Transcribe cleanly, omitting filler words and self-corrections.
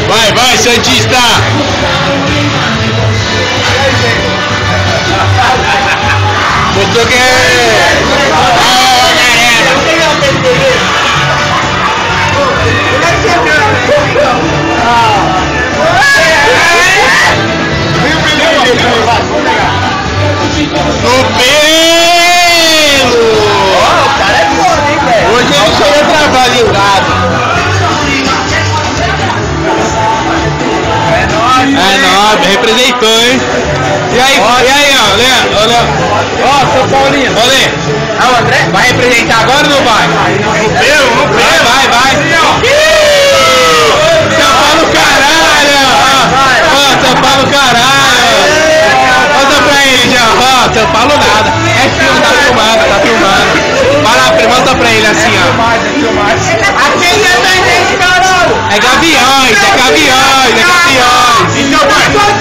Vai, vai, Santista! Mostrou que é... No pelo! O cara é foda, hein, velho? Hoje ele chegou travado em casa. É nóis, representou, hein? E aí, ó, Léo? Ó, São Paulinho. Ô, Lê, Ah, o André? vai representar agora ou não vai? No pelo. Vai. São Paulo, caralho! Ó, São Paulo, caralho! Manda pra ele já, ó, São Paulo nada. É filme, tá filmando. Vai lá, manda pra ele assim, ó. Aquele é da gente, caralho! É gaviões. Então vai!